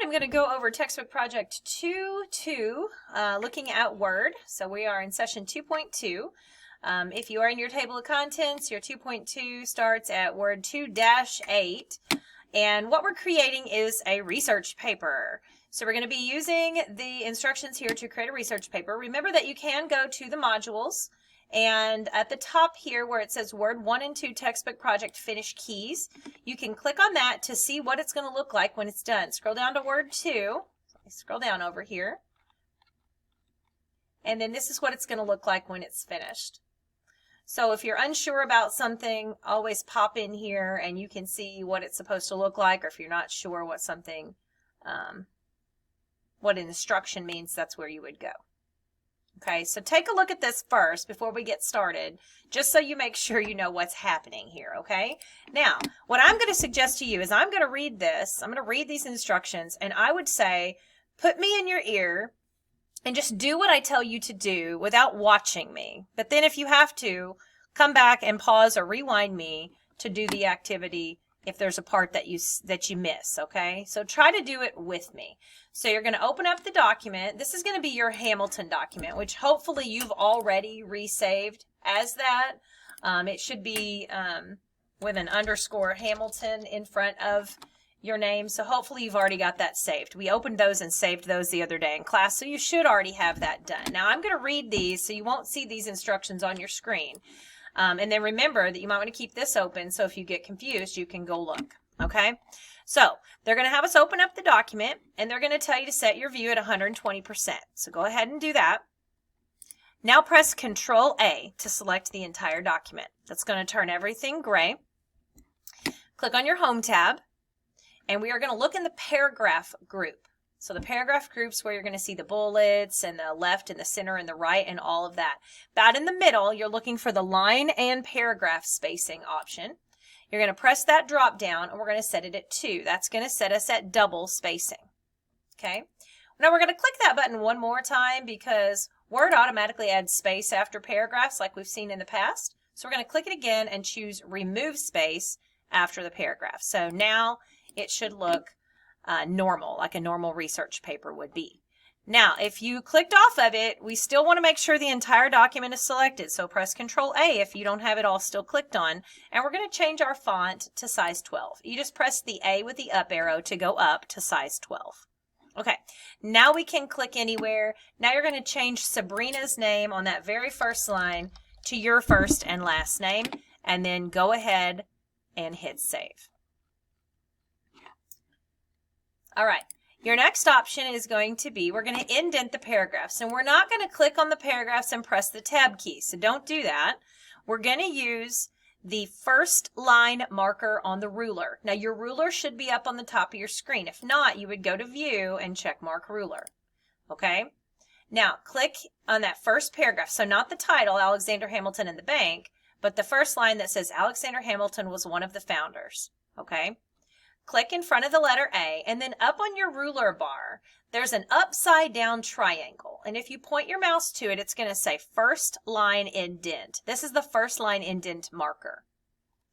I'm going to go over Textbook Project 2.2, looking at Word. So we are in session 2.2. If you are in your table of contents, your 2.2 starts at Word 2-8. And what we're creating is a research paper. So we're going to be using the instructions here to create a research paper. Remember that you can go to the modules, and at the top here where it says Word 1 and 2 Textbook Project Finish Keys, you can click on that to see what it's going to look like when it's done. Scroll down to Word 2. Scroll down over here. And then this is what it's going to look like when it's finished. So if you're unsure about something, always pop in here and you can see what it's supposed to look like, or if you're not sure what something, what an instruction means, that's where you would go. Okay, so take a look at this first before we get started, just so you make sure you know what's happening here, okay? Now, what I'm going to suggest to you is I'm going to read this. I'm going to read these instructions, and I would say, put me in your ear and just do what I tell you to do without watching me. But then if you have to, come back and pause or rewind me to do the activity if there's a part that you miss, okay? So try to do it with me. So you're going to open up the document. This is going to be your Hamilton document, which hopefully you've already resaved as that. It should be with an underscore Hamilton in front of your name. So hopefully you've already got that saved. We opened those and saved those the other day in class, so you should already have that done. Now I'm going to read these so you won't see these instructions on your screen. And then remember that you might want to keep this open, so if you get confused, you can go look, okay? So they're going to have us open up the document, and they're going to tell you to set your view at 120%. So go ahead and do that. Now press Control A to select the entire document. That's going to turn everything gray. Click on your Home tab, and we are going to look in the paragraph group. So the paragraph group's where you're going to see the bullets and the left and the center and the right and all of that. About in the middle, you're looking for the line and paragraph spacing option. You're going to press that drop down, and we're going to set it at 2. That's going to set us at double spacing. Okay. Now we're going to click that button one more time because Word automatically adds space after paragraphs like we've seen in the past. So we're going to click it again and choose Remove Space after the paragraph. So now it should look normal, like a normal research paper would be. Now, if you clicked off of it, we still want to make sure the entire document is selected. So press Control A if you don't have it all still clicked on. And we're going to change our font to size 12. You just press the A with the up arrow to go up to size 12. Okay, now we can click anywhere. Now you're going to change Sabrina's name on that very first line to your first and last name, and then go ahead and hit save. All right, your next option is going to be, we're going to indent the paragraphs, and we're not going to click on the paragraphs and press the tab key, so don't do that. We're going to use the first line marker on the ruler. Now your ruler should be up on the top of your screen. If not, you would go to View and check Mark Ruler. Okay, now click on that first paragraph, so not the title, Alexander Hamilton and the Bank, but the first line that says Alexander Hamilton was one of the founders. Okay. Click in front of the letter A, and then up on your ruler bar, there's an upside down triangle. And if you point your mouse to it, it's going to say first line indent. This is the first line indent marker.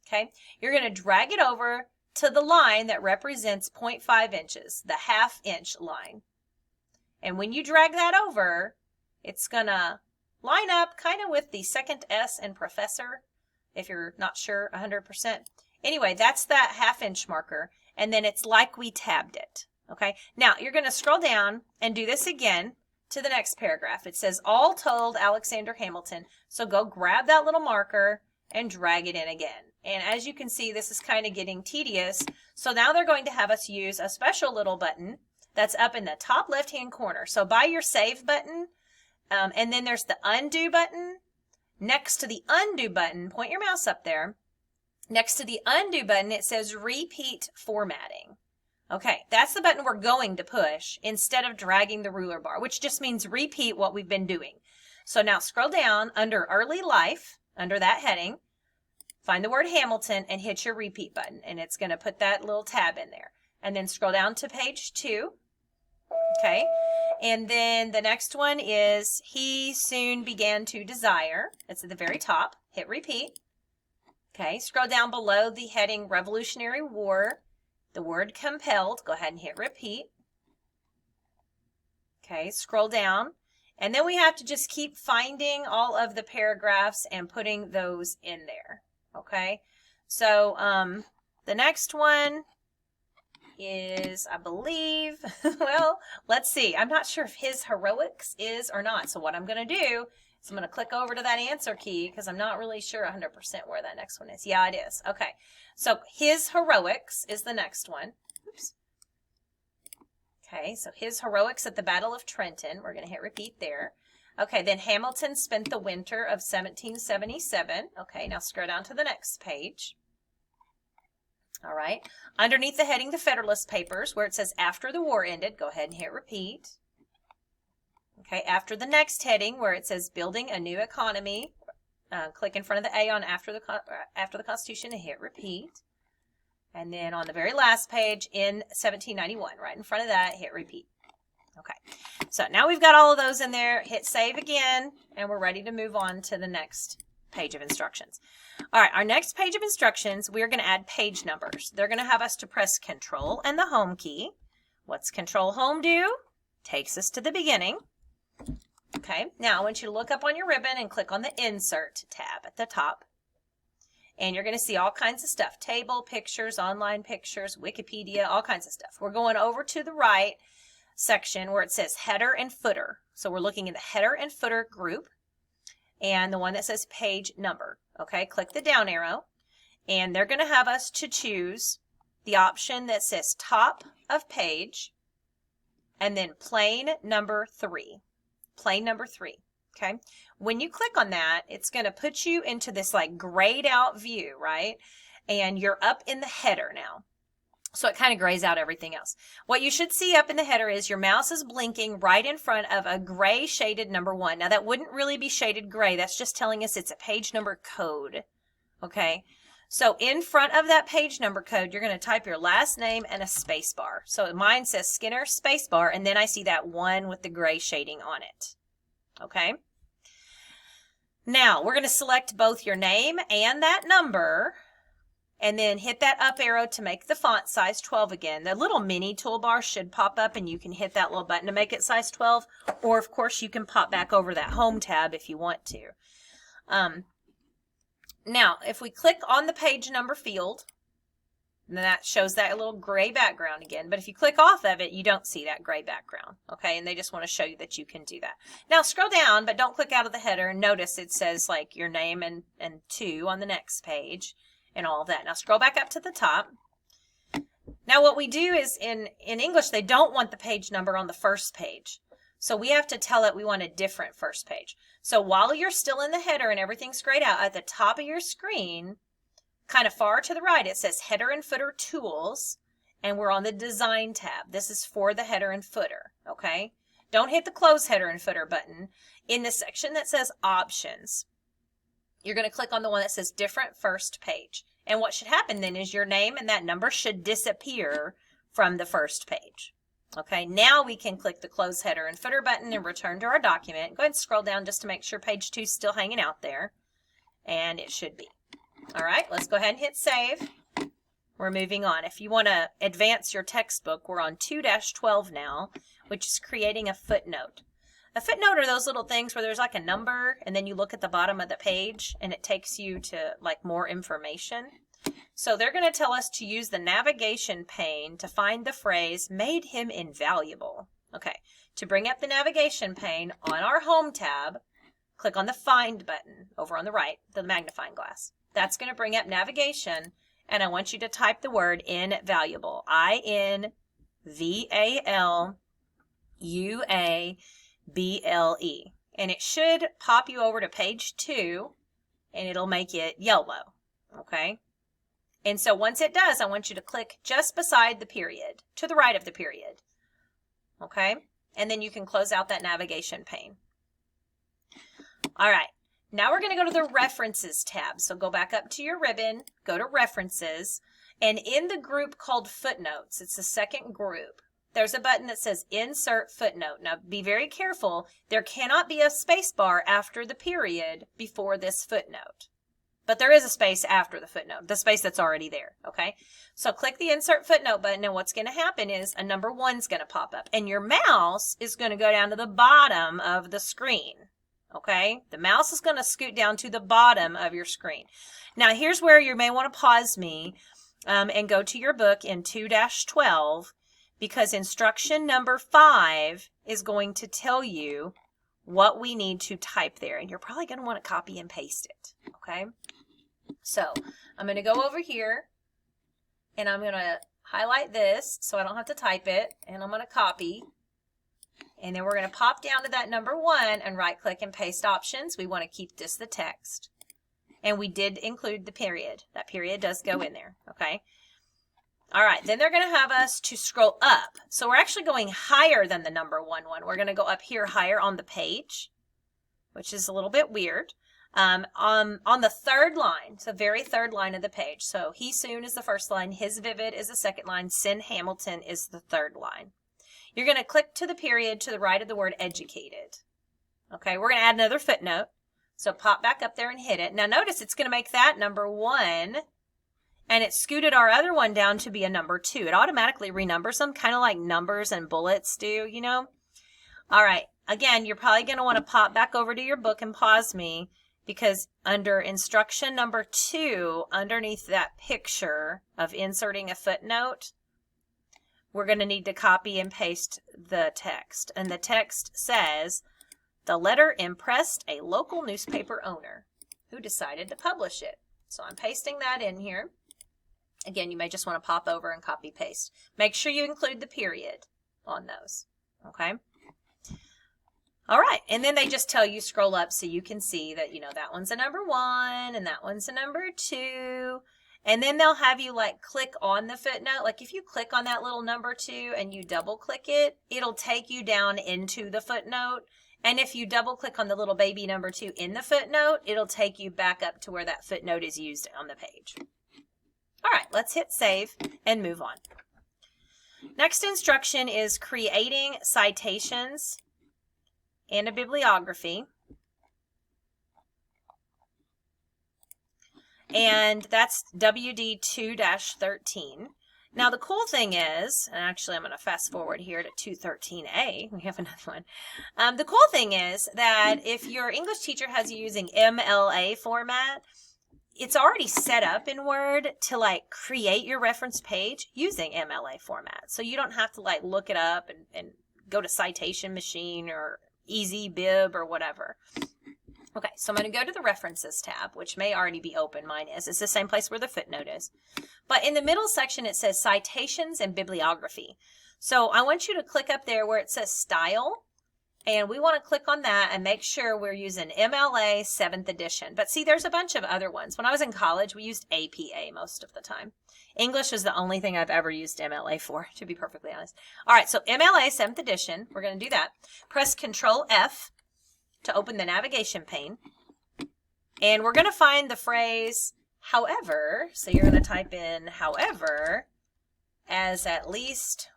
Okay, you're going to drag it over to the line that represents 0.5 inches, the half-inch line. And when you drag that over, it's going to line up kind of with the second S in professor, if you're not sure 100%. Anyway, that's that half-inch marker. And then it's like we tabbed it, okay? Now, you're going to scroll down and do this again to the next paragraph. It says, all told, Alexander Hamilton. So go grab that little marker and drag it in again. And as you can see, this is kind of getting tedious. So now they're going to have us use a special little button that's up in the top left-hand corner. So by your Save button, and then there's the Undo button. Next to the Undo button, point your mouse up there. Next to the Undo button, it says Repeat Formatting. Okay, that's the button we're going to push instead of dragging the ruler bar, which just means repeat what we've been doing. So now scroll down under Early Life, under that heading, find the word Hamilton and hit your Repeat button, and it's going to put that little tab in there. And then scroll down to page 2. Okay, and then the next one is He Soon Began to Desire. It's at the very top. Hit Repeat. Okay, scroll down below the heading Revolutionary War, the word compelled. Go ahead and hit Repeat. Okay, scroll down. And then we have to just keep finding all of the paragraphs and putting those in there. Okay, so the next one is, I believe, well, let's see. I'm not sure if his heroics is or not. So what I'm going to do is I'm going to click over to that answer key because I'm not really sure 100% where that next one is. Yeah, it is. Okay. So his heroics is the next one. Oops. Okay. So his heroics at the Battle of Trenton. We're going to hit repeat there. Okay. Then Hamilton spent the winter of 1777. Okay. Now scroll down to the next page. All right. Underneath the heading, the Federalist Papers, where it says after the war ended, go ahead and hit repeat. Okay. After the next heading, where it says building a new economy, click in front of the A on after the Constitution and hit repeat. And then on the very last page in 1791, right in front of that, hit repeat. Okay. So now we've got all of those in there. Hit save again, and we're ready to move on to the next page of instructions. All right, our next page of instructions, we're going to add page numbers. They're going to have us to press Control and the Home key. What's Control Home do? Takes us to the beginning. Okay, now I want you to look up on your ribbon and click on the Insert tab at the top. And you're going to see all kinds of stuff. Table, pictures, online pictures, Wikipedia, all kinds of stuff. We're going over to the right section where it says Header and Footer. So we're looking in the Header and Footer group. And the one that says page number. Okay, click the down arrow, and they're going to have us to choose the option that says top of page, and then plain number 3. Plain number 3. Okay, when you click on that, it's going to put you into this like grayed out view, right? And you're up in the header now. So it kind of grays out everything else. What you should see up in the header is your mouse is blinking right in front of a gray shaded number 1. Now that wouldn't really be shaded gray. That's just telling us it's a page number code. Okay. So in front of that page number code, you're going to type your last name and a space bar. So mine says Skinner space bar, and then I see that 1 with the gray shading on it. Okay. Now we're going to select both your name and that number. And then hit that up arrow to make the font size 12 again. The little mini toolbar should pop up and you can hit that little button to make it size 12. Or, of course, you can pop back over that Home tab if you want to. Now, if we click on the page number field, then that shows that little gray background again. But if you click off of it, you don't see that gray background. Okay, and they just want to show you that you can do that. Now, scroll down, but don't click out of the header. And notice it says like your name and 2 on the next page. And all of that. Now scroll back up to the top. Now what we do is in English, they don't want the page number on the first page. So we have to tell it we want a different first page. So while you're still in the header and everything's grayed out, at the top of your screen, kind of far to the right, it says Header and Footer Tools. And we're on the Design tab. This is for the header and footer. Okay? Don't hit the Close Header and Footer button. In the section that says Options, you're going to click on the one that says Different First Page. And what should happen then is your name and that number should disappear from the first page. Okay, now we can click the Close Header and Footer button and return to our document. Go ahead and scroll down just to make sure page 2 is still hanging out there. And it should be. All right, let's go ahead and hit Save. We're moving on. If you want to advance your textbook, we're on 2-12 now, which is creating a footnote. A footnote are those little things where there's like a number and then you look at the bottom of the page and it takes you to like more information. So they're going to tell us to use the navigation pane to find the phrase made him invaluable. Okay, to bring up the navigation pane on our Home tab, click on the Find button over on the right, the magnifying glass. That's going to bring up navigation and I want you to type the word invaluable. INVALUABLE. And it should pop you over to page 2 and it'll make it yellow. Okay. And so once it does, I want you to click just beside the period, to the right of the period. Okay. And then you can close out that navigation pane. All right. Now we're going to go to the References tab. So go back up to your ribbon, go to References, and in the group called Footnotes, it's the second group, there's a button that says Insert Footnote. Now be very careful. There cannot be a space bar after the period before this footnote. But there is a space after the footnote, the space that's already there, okay? So click the Insert Footnote button, and what's going to happen is a number 1's going to pop up, and your mouse is going to go down to the bottom of the screen, okay? The mouse is going to scoot down to the bottom of your screen. Now, here's where you may want to pause me and go to your book in 2-12, because instruction number 5 is going to tell you what we need to type there, and you're probably going to want to copy and paste it, okay? So I'm going to go over here, and I'm going to highlight this so I don't have to type it, and I'm going to copy, and then we're going to pop down to that number 1 and right-click and paste options. We want to keep just the text, and we did include the period. That period does go in there, okay? All right, then they're going to have us to scroll up. So we're actually going higher than the number 1. We're going to go up here higher on the page, which is a little bit weird. On the 3rd line, it's the very 3rd line of the page. So he soon is the 1st line, his vivid is the 2nd line, Sin Hamilton is the 3rd line. You're going to click to the period to the right of the word educated. Okay, we're going to add another footnote. So pop back up there and hit it. Now notice it's going to make that number 1, and it scooted our other one down to be a number 2. It automatically renumbers them, kind of like numbers and bullets do, you know. All right, again, you're probably going to want to pop back over to your book and pause me, because under instruction number 2, underneath that picture of inserting a footnote, we're going to need to copy and paste the text. And the text says, the letter impressed a local newspaper owner who decided to publish it. So I'm pasting that in here. Again, you may just want to pop over and copy paste. Make sure you include the period on those, okay? All right, and then they just tell you scroll up so you can see that, you know, that one's a number 1 and that one's a number 2. And then they'll have you like click on the footnote. Like if you click on that little number 2 and you double click it, it'll take you down into the footnote. And if you double click on the little baby number 2 in the footnote, it'll take you back up to where that footnote is used on the page. All right, let's hit save and move on. Next instruction is creating citations and a bibliography. And that's WD 2-13. Now the cool thing is, and actually I'm going to fast forward here to 213A, we have another one. The cool thing is that if your English teacher has you using MLA format, it's already set up in Word to like create your reference page using MLA format. So you don't have to like look it up and go to Citation Machine or Easy Bib or whatever. Okay, so I'm going to go to the References tab, which may already be open. Mine is. It's the same place where the footnote is. But in the middle section, it says Citations and Bibliography. So I want you to click up there where it says Style, and we want to click on that and make sure we're using MLA 7th edition. But see, there's a bunch of other ones. When I was in college, we used APA most of the time. English is the only thing I've ever used MLA for, to be perfectly honest. All right, so MLA 7th edition, we're going to do that. Press Control F to open the navigation pane. And we're going to find the phrase, however, so you're going to type in, however, as at least,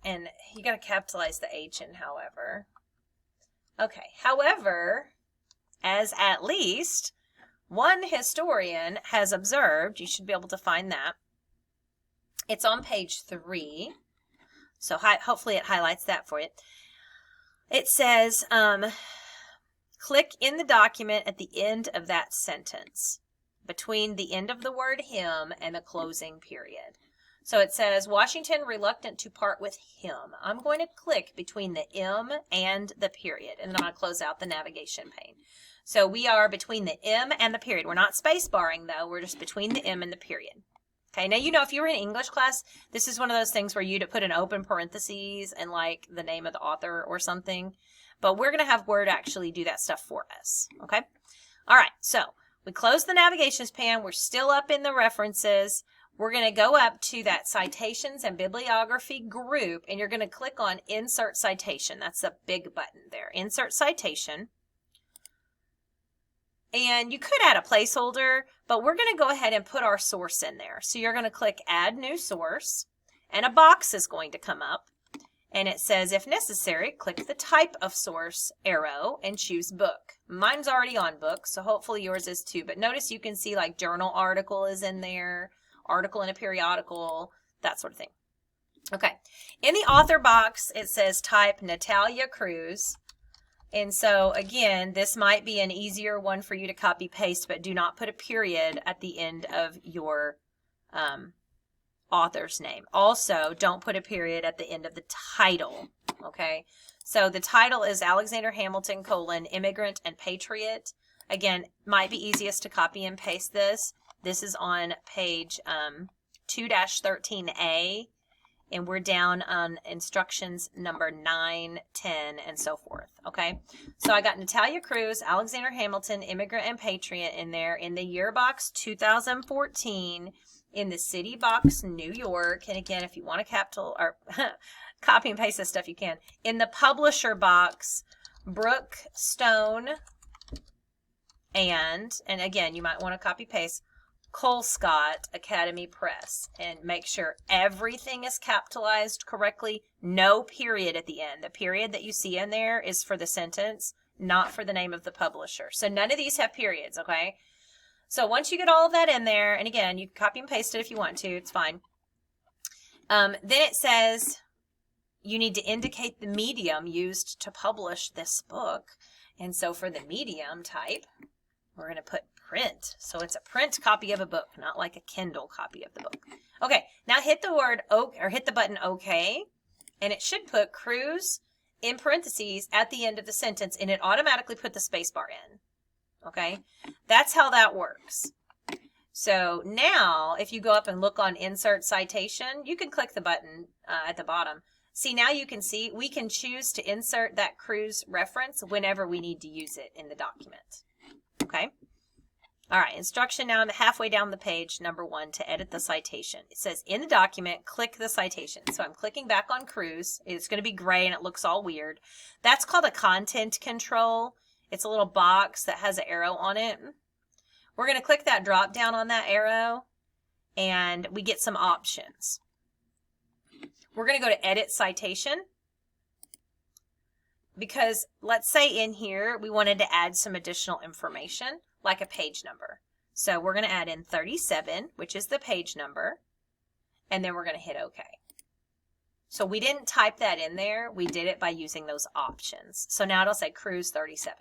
and you got to capitalize the H in however. Okay, however, as at least one historian has observed, you should be able to find that. It's on page 3, so hopefully it highlights that for you. It says, click in the document at the end of that sentence, between the end of the word him and the closing period. So it says, Washington reluctant to part with him. I'm going to click between the M and the period, and then I'm going to close out the navigation pane. So we are between the M and the period. We're not space barring, though. We're just between the M and the period. Okay, now, you know, if you were in English class, this is one of those things where you'd put an open parentheses and, like, the name of the author or something. But we're going to have Word actually do that stuff for us, okay? All right, so we close the navigations pane. We're still up in the references. We're going to go up to that Citations and Bibliography group, and you're going to click on Insert Citation. That's the big button there, Insert Citation. And you could add a placeholder, but we're going to go ahead and put our source in there. So you're going to click Add New Source, and a box is going to come up. And it says, if necessary, click the type of source arrow and choose book. Mine's already on book, so hopefully yours is too. But notice you can see like journal article is in there, article in a periodical, that sort of thing. Okay. In the author box, it says type Natalia Cruz. And so again, this might be an easier one for you to copy paste, but do not put a period at the end of your author's name. Also, don't put a period at the end of the title, okay? So the title is Alexander Hamilton, Immigrant and Patriot. Again, might be easiest to copy and paste this. This is on page 2-13A, and we're down on instructions number 9, 10, and so forth, okay? So I got Natalia Cruz, Alexander Hamilton, Immigrant and Patriot in there. In the year box 2014, in the city box, New York, and again, if you want to capital or copy and paste this stuff, you can. In the publisher box, Brooke Stone, and again, you might want to copy paste Colescott Academy Press, and make sure everything is capitalized correctly. No period at the end. The period that you see in there is for the sentence, not for the name of the publisher. So none of these have periods, okay? So once you get all of that in there, and again, you can copy and paste it if you want to, it's fine. Then it says you need to indicate the medium used to publish this book. And so for the medium type, we're going to put print. So it's a print copy of a book, not like a Kindle copy of the book. Okay, now hit the word or hit the button OK, and it should put Cruz in parentheses at the end of the sentence, and it automatically put the space bar in. Okay, that's how that works. So now if you go up and look on Insert Citation, you can click the button at the bottom. See, now you can see we can choose to insert that Cruz reference whenever we need to use it in the document. Okay. All right, instruction now halfway down the page, number 1, to edit the citation. It says in the document, click the citation. So I'm clicking back on Cruz. It's going to be gray and it looks all weird. That's called a content control. It's a little box that has an arrow on it. We're going to click that drop down on that arrow and we get some options. We're going to go to edit citation because let's say in here we wanted to add some additional information like a page number. So we're going to add in 37, which is the page number, and then we're going to hit OK. So we didn't type that in there. We did it by using those options. So now it'll say Cruz 37.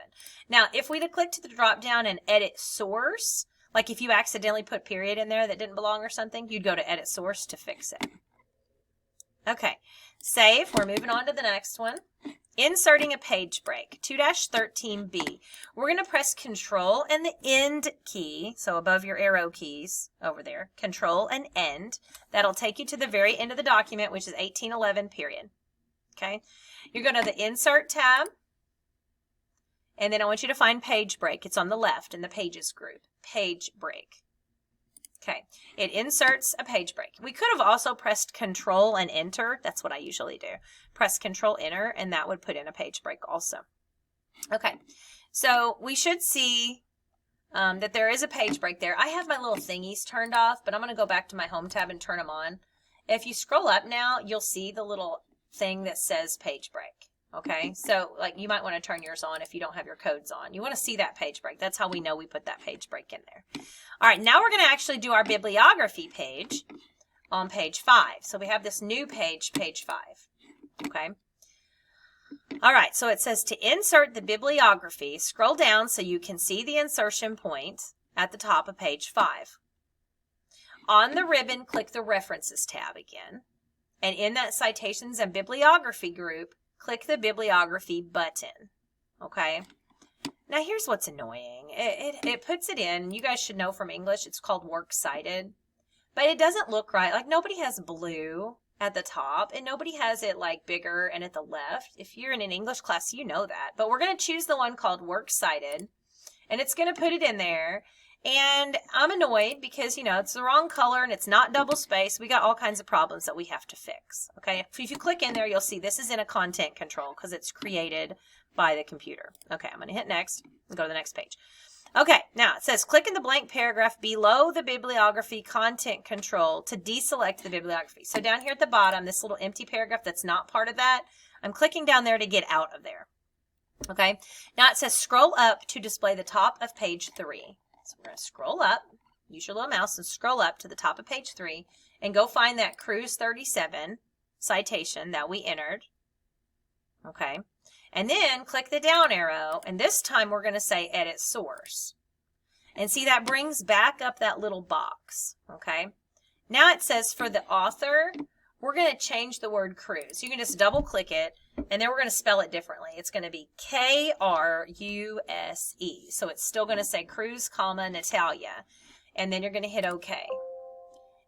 Now, if we'd have clicked to the drop down and edit source, like if you accidentally put period in there that didn't belong or something, you'd go to edit source to fix it. Okay, save. We're moving on to the next one. Inserting a page break, 2-13B. We're going to press Control and the End key, so above your arrow keys over there, Control and End. That'll take you to the very end of the document, which is 1811, period. Okay, you're going to the Insert tab, and then I want you to find Page Break. It's on the left in the Pages group, Page Break. Okay, it inserts a page break. We could have also pressed Control and Enter. That's what I usually do. Press Control Enter, and that would put in a page break also. Okay, so we should see that there is a page break there. I have my little thingies turned off, but I'm going to go back to my Home tab and turn them on. If you scroll up now, you'll see the little thing that says page break. Okay, so like you might want to turn yours on if you don't have your codes on. You want to see that page break. That's how we know we put that page break in there. All right, now we're going to actually do our bibliography page on page 5. So we have this new page, page 5. Okay. All right, so it says to insert the bibliography, scroll down so you can see the insertion point at the top of page 5. On the ribbon, click the References tab again. And in that Citations and Bibliography group, click the Bibliography button, okay? Now here's what's annoying. It puts it in, you guys should know from English, it's called Works Cited, but it doesn't look right. Like nobody has blue at the top and nobody has it like bigger and at the left. If you're in an English class, you know that. But we're going to choose the one called Works Cited, and it's going to put it in there. And I'm annoyed because, you know, it's the wrong color and it's not double spaced. We got all kinds of problems that we have to fix. Okay, if you click in there, you'll see this is in a content control because it's created by the computer. Okay, I'm going to hit next and go to the next page. Okay, now it says click in the blank paragraph below the bibliography content control to deselect the bibliography. So down here at the bottom, this little empty paragraph that's not part of that, I'm clicking down there to get out of there. Okay, now it says scroll up to display the top of page 3. So we're going to scroll up, use your little mouse and scroll up to the top of page 3 and go find that Cruise 37 citation that we entered. Okay, and then click the down arrow, and this time we're going to say edit source. And see, that brings back up that little box. Okay, now it says for the author, we're going to change the word cruise. You can just double click it, and then we're going to spell it differently. It's going to be Kruse. So it's still going to say Cruise, comma, Natalia. And then you're going to hit OK.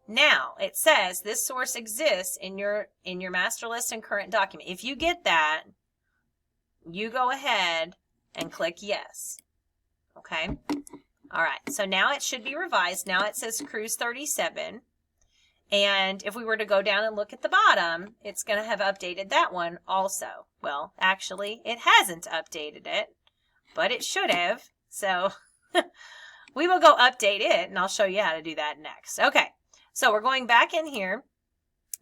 Now it says this source exists in your master list and current document. If you get that, you go ahead and click yes. Okay. All right. So now it should be revised. Now it says Cruise 37. And if we were to go down and look at the bottom, it's going to have updated that one also. Well, actually, it hasn't updated it, but it should have. So we will go update it, and I'll show you how to do that next. Okay, so we're going back in here.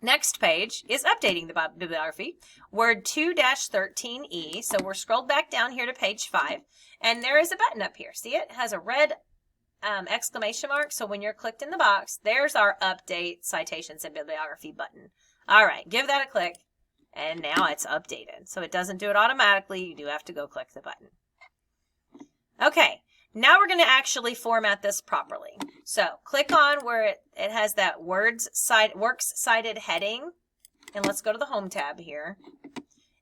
Next page is updating the bibliography, word 2-13E. So we're scrolled back down here to page 5, and there is a button up here. See it? It has a red exclamation mark. So when you're clicked in the box, there's our update citations and bibliography button. All right, give that a click, and now it's updated. So it doesn't do it automatically. You do have to go click the button. Okay, now we're going to actually format this properly. So click on where it has that works cited heading, and let's go to the home tab here.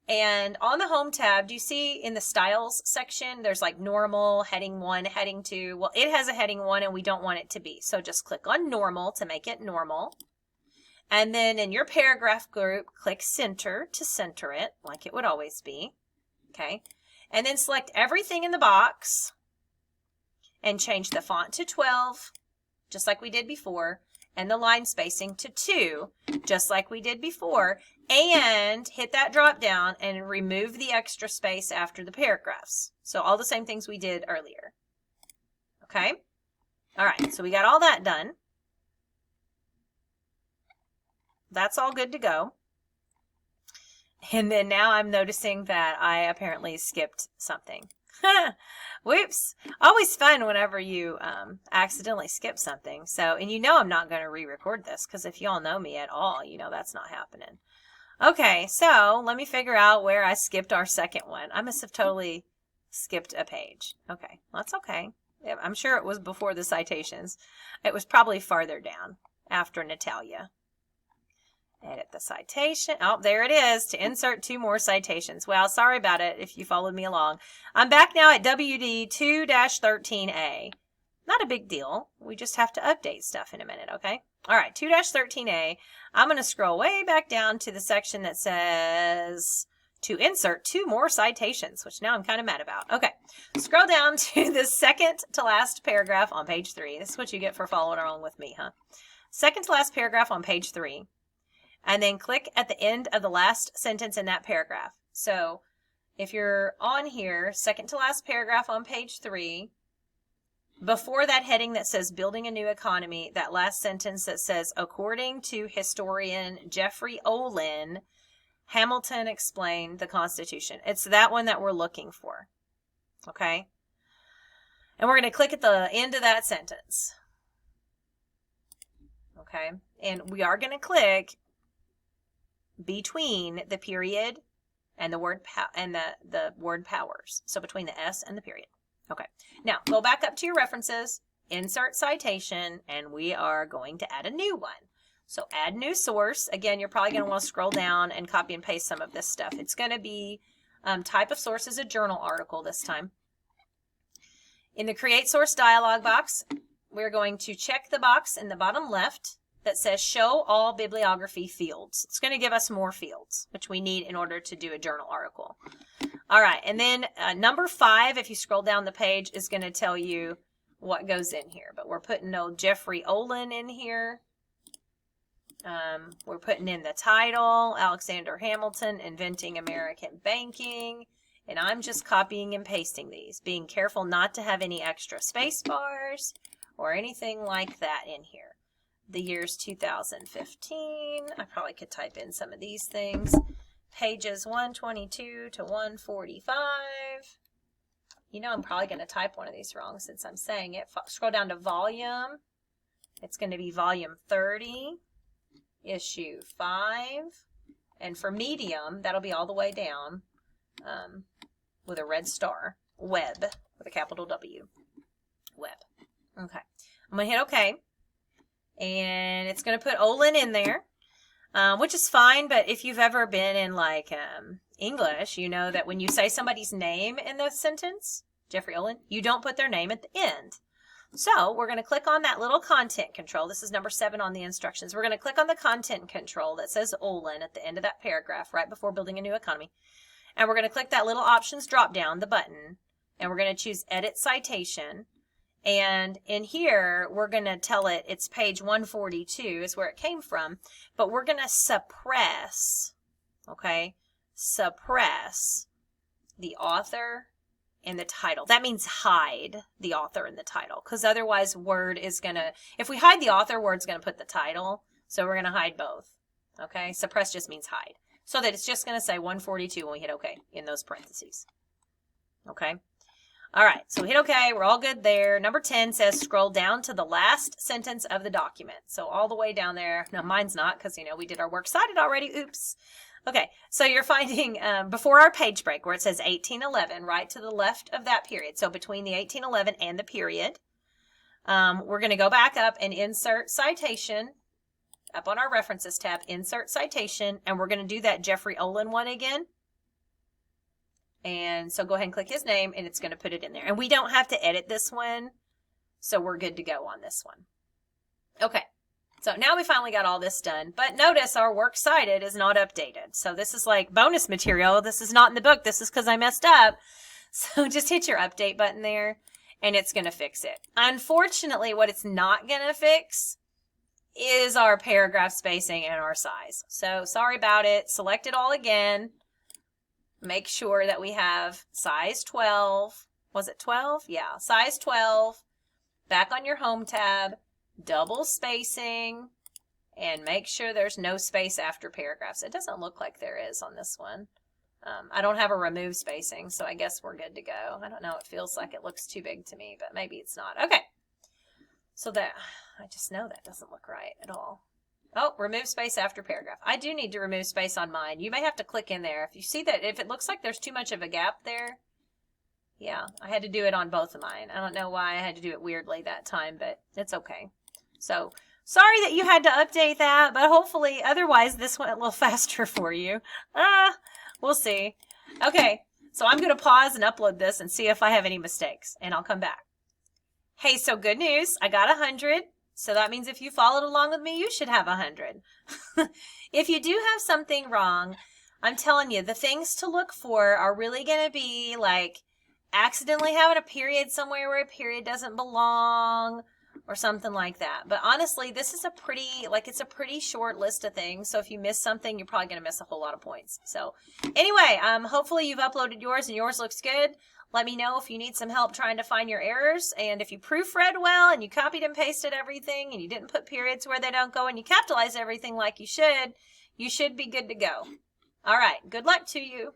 And on the home tab, do you see in the styles section, there's like normal, heading 1, heading 2. Well, it has a heading 1 and we don't want it to be. So just click on normal to make it normal. And then in your paragraph group, click center to center it like it would always be. Okay. And then select everything in the box and change the font to 12, just like we did before, and the line spacing to 2, just like we did before, and hit that drop down and remove the extra space after the paragraphs. So all the same things we did earlier. Okay? All right, so we got all that done. That's all good to go. And then now I'm noticing that I apparently skipped something. Whoops. Always fun whenever you accidentally skip something. So, and you know I'm not going to re-record this, because if y'all know me at all, you know that's not happening. Okay, so let me figure out where I skipped our second one. I must have totally skipped a page. Okay, well, that's okay. I'm sure it was before the citations. It was probably farther down after Natalia. Edit the citation. Oh, there it is, to insert 2 more citations. Well, sorry about it if you followed me along. I'm back now at WD 2-13A. Not a big deal. We just have to update stuff in a minute, okay? All right, 2-13A. I'm going to scroll way back down to the section that says to insert 2 more citations, which now I'm kind of mad about. Okay, scroll down to the second to last paragraph on page 3. This is what you get for following along with me, huh? Second to last paragraph on page 3. And then click at the end of the last sentence in that paragraph. So if you're on here, second to last paragraph on page 3, before that heading that says building a new economy, that last sentence that says, according to historian Jeffrey Olin, Hamilton explained the Constitution. It's that one that we're looking for. Okay? And we're going to click at the end of that sentence. Okay? And we are going to click between the period and the word the word powers. So between the S and the period. Okay. Now go back up to your references, insert citation, and we are going to add a new one. So add new source. Again, you're probably going to want to scroll down and copy and paste some of this stuff. It's going to be type of source is a journal article this time. In the create source dialog box, we're going to check the box in the bottom left that says show all bibliography fields. It's going to give us more fields, which we need in order to do a journal article. All right, and then number 5, if you scroll down the page, is going to tell you what goes in here. But we're putting old Jeffrey Olin in here. We're putting in the title, Alexander Hamilton, Inventing American Banking. And I'm just copying and pasting these, being careful not to have any extra space bars or anything like that in here. The year's 2015. I probably could type in some of these things. Pages 122 to 145. You know I'm probably going to type one of these wrong since I'm saying it. Scroll down to volume. It's going to be volume 30, issue 5. And for medium, that'll be all the way down with a red star. Web, with a capital W. Web. Okay. I'm going to hit OK. And it's going to put Olin in there, which is fine. But if you've ever been in like English, you know that when you say somebody's name in the sentence, Jeffrey Olin, you don't put their name at the end. So we're going to click on that little content control. This is number 7 on the instructions. We're going to click on the content control that says Olin at the end of that paragraph right before building a new economy. And we're going to click that little options drop down, the button, and we're going to choose edit citation. And in here, we're going to tell it it's page 142 is where it came from, but we're going to suppress, okay, suppress the author and the title. That means hide the author and the title, because otherwise Word is going to, if we hide the author, Word's going to put the title, so we're going to hide both, okay? Suppress just means hide, so that it's just going to say 142 when we hit OK in those parentheses, okay? All right, so hit OK. We're all good there. Number 10 says scroll down to the last sentence of the document. So all the way down there. No, mine's not because, you know, we did our works cited already. Oops. Okay, so you're finding before our page break where it says 1811, right to the left of that period. So between the 1811 and the period, we're going to go back up and insert citation up on our references tab, insert citation, and we're going to do that Jeffrey Olin one again. And so go ahead and click his name, and it's going to put it in there. And we don't have to edit this one, so we're good to go on this one. Okay, so now we finally got all this done. But notice our works cited is not updated. So this is like bonus material. This is not in the book. This is because I messed up. So just hit your update button there, and it's going to fix it. Unfortunately, what it's not going to fix is our paragraph spacing and our size. So sorry about it. Select it all again. Make sure that we have size 12. Was it 12? Yeah, size 12. Back on your home tab, double spacing, and make sure there's no space after paragraphs. It doesn't look like there is on this one. I don't have a remove spacing, so I guess we're good to go. I don't know. It feels like it looks too big to me, but maybe it's not. Okay. So that, I just know that doesn't look right at all. Oh, remove space after paragraph. I do need to remove space on mine. You may have to click in there. If you see that, if it looks like there's too much of a gap there, yeah, I had to do it on both of mine. I don't know why I had to do it weirdly that time, but it's okay. So, sorry that you had to update that, but hopefully, otherwise, this went a little faster for you. We'll see. Okay, so I'm going to pause and upload this and see if I have any mistakes, and I'll come back. Hey, so good news. I got 100. So that means if you followed along with me, you should have 100. If you do have something wrong, I'm telling you, the things to look for are really going to be like accidentally having a period somewhere where a period doesn't belong or something like that. But honestly, this is a pretty, like it's a pretty short list of things. So if you miss something, you're probably going to miss a whole lot of points. So anyway, hopefully you've uploaded yours and yours looks good. Let me know if you need some help trying to find your errors. And if you proofread well and you copied and pasted everything and you didn't put periods where they don't go and you capitalize everything like you should be good to go. All right. Good luck to you.